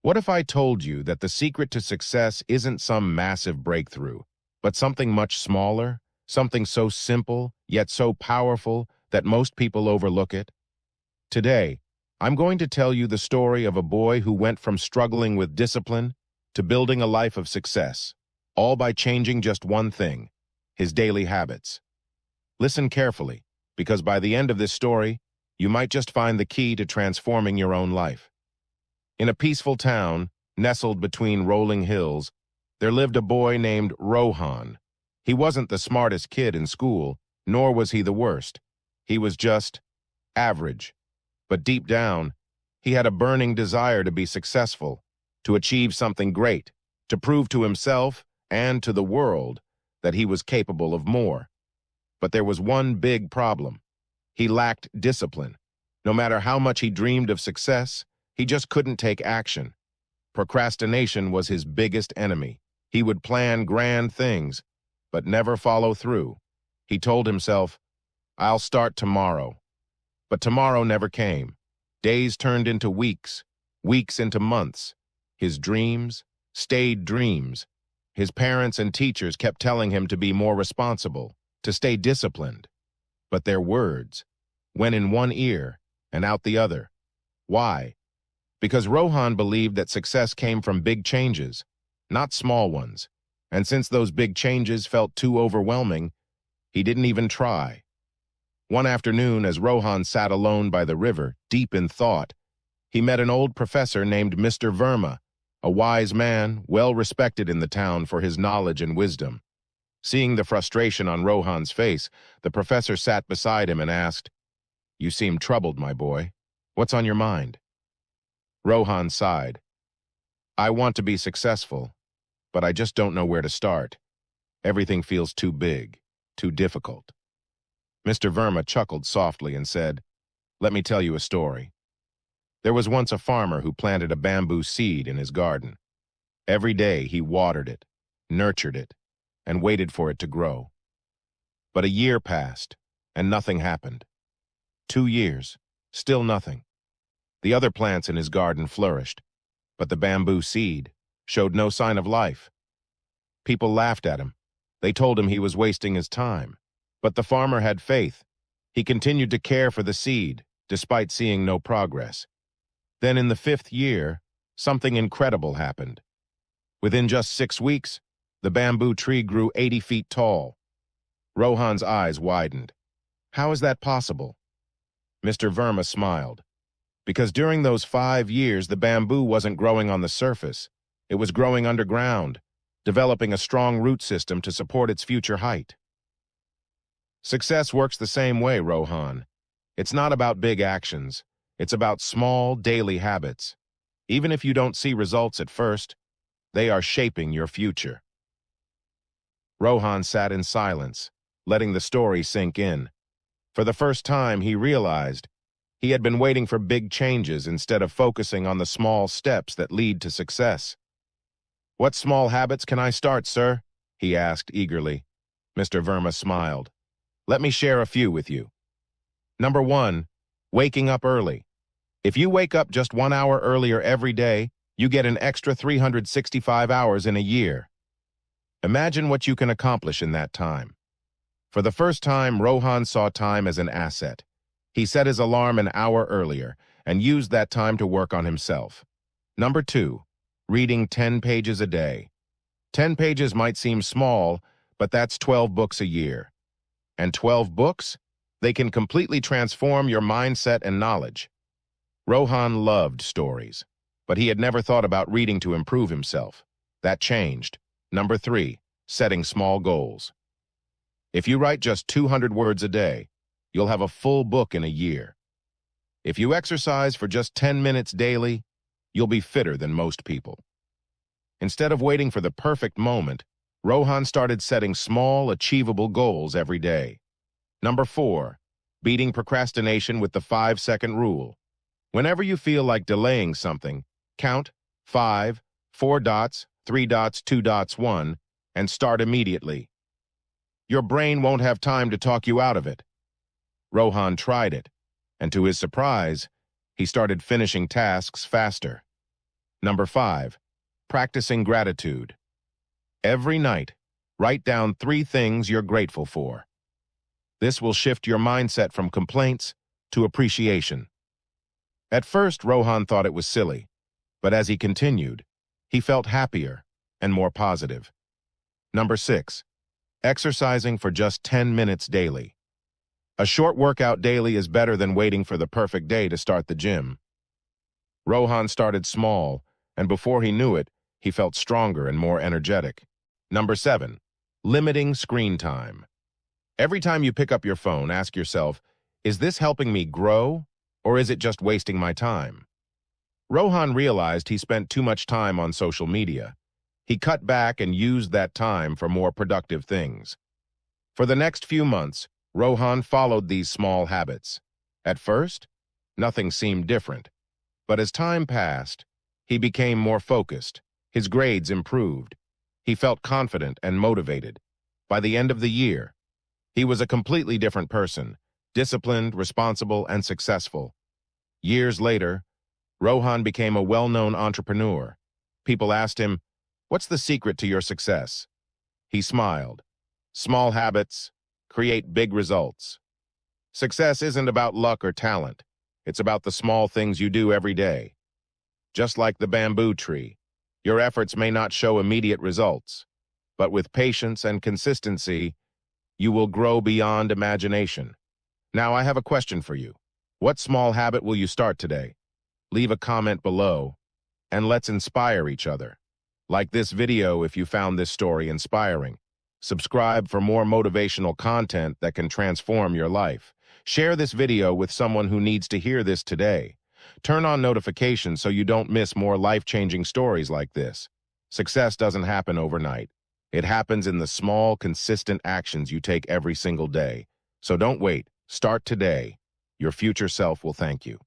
What if I told you that the secret to success isn't some massive breakthrough, but something much smaller, something so simple, yet so powerful that most people overlook it? Today, I'm going to tell you the story of a boy who went from struggling with discipline to building a life of success, all by changing just one thing: his daily habits. Listen carefully, because by the end of this story, you might just find the key to transforming your own life. In a peaceful town, nestled between rolling hills, there lived a boy named Rohan. He wasn't the smartest kid in school, nor was he the worst. He was just average. But deep down, he had a burning desire to be successful, to achieve something great, to prove to himself and to the world that he was capable of more. But there was one big problem. He lacked discipline. No matter how much he dreamed of success, he just couldn't take action. Procrastination was his biggest enemy. He would plan grand things, but never follow through. He told himself, "I'll start tomorrow." But tomorrow never came. Days turned into weeks, weeks into months. His dreams stayed dreams. His parents and teachers kept telling him to be more responsible, to stay disciplined. But their words went in one ear and out the other. Why? Because Rohan believed that success came from big changes, not small ones. And since those big changes felt too overwhelming, he didn't even try. One afternoon, as Rohan sat alone by the river, deep in thought, he met an old professor named Mr. Verma, a wise man, well respected in the town for his knowledge and wisdom. Seeing the frustration on Rohan's face, the professor sat beside him and asked, "You seem troubled, my boy. What's on your mind?" Rohan sighed. "I want to be successful, but I just don't know where to start. Everything feels too big, too difficult." Mr. Verma chuckled softly and said, "Let me tell you a story. There was once a farmer who planted a bamboo seed in his garden. Every day he watered it, nurtured it, and waited for it to grow. But a year passed, and nothing happened. 2 years, still nothing. The other plants in his garden flourished, but the bamboo seed showed no sign of life. People laughed at him. They told him he was wasting his time. But the farmer had faith. He continued to care for the seed, despite seeing no progress. Then in the 5th year, something incredible happened. Within just 6 weeks, the bamboo tree grew 80 feet tall. Rohan's eyes widened. "How is that possible?" Mr. Verma smiled. "Because during those 5 years, the bamboo wasn't growing on the surface. It was growing underground, developing a strong root system to support its future height." Success works the same way, Rohan. It's not about big actions. It's about small, daily habits. Even if you don't see results at first, they are shaping your future. Rohan sat in silence, letting the story sink in. For the first time, he realized he had been waiting for big changes instead of focusing on the small steps that lead to success. "What small habits can I start, sir?" he asked eagerly. Mr. Verma smiled. "Let me share a few with you. Number 1, waking up early. If you wake up just 1 hour earlier every day, you get an extra 365 hours in a year. Imagine what you can accomplish in that time." For the first time, Rohan saw time as an asset. He set his alarm an hour earlier and used that time to work on himself. Number 2, reading 10 pages a day. 10 pages might seem small, but that's 12 books a year. And 12 books? They can completely transform your mindset and knowledge. Rohan loved stories, but he had never thought about reading to improve himself. That changed. Number 3, setting small goals. If you write just 200 words a day, you'll have a full book in a year. If you exercise for just 10 minutes daily, you'll be fitter than most people. Instead of waiting for the perfect moment, Rohan started setting small, achievable goals every day. Number 4, beating procrastination with the 5-second rule. Whenever you feel like delaying something, count 5, 4 dots, 3 dots, 2 dots, 1, and start immediately. Your brain won't have time to talk you out of it. Rohan tried it, and to his surprise, he started finishing tasks faster. Number 5. Practicing gratitude. Every night, write down 3 things you're grateful for. This will shift your mindset from complaints to appreciation. At first, Rohan thought it was silly, but as he continued, he felt happier and more positive. Number 6. Exercising for just 10 minutes daily. A short workout daily is better than waiting for the perfect day to start the gym. Rohan started small, and before he knew it, he felt stronger and more energetic. Number 7. Limiting screen time. Every time you pick up your phone, ask yourself, is this helping me grow, or is it just wasting my time? Rohan realized he spent too much time on social media. He cut back and used that time for more productive things. For the next few months, Rohan followed these small habits. At first, nothing seemed different. But as time passed, he became more focused. His grades improved. He felt confident and motivated. By the end of the year, he was a completely different person, disciplined, responsible, and successful. Years later, Rohan became a well-known entrepreneur. People asked him, "What's the secret to your success?" He smiled. Small habits create big results. Success isn't about luck or talent. It's about the small things you do every day. Just like the bamboo tree, your efforts may not show immediate results, but with patience and consistency, you will grow beyond imagination. Now I have a question for you. What small habit will you start today? Leave a comment below, and let's inspire each other. Like this video if you found this story inspiring. Subscribe for more motivational content that can transform your life. Share this video with someone who needs to hear this today. Turn on notifications so you don't miss more life-changing stories like this. Success doesn't happen overnight. It happens in the small, consistent actions you take every single day. So don't wait. Start today. Your future self will thank you.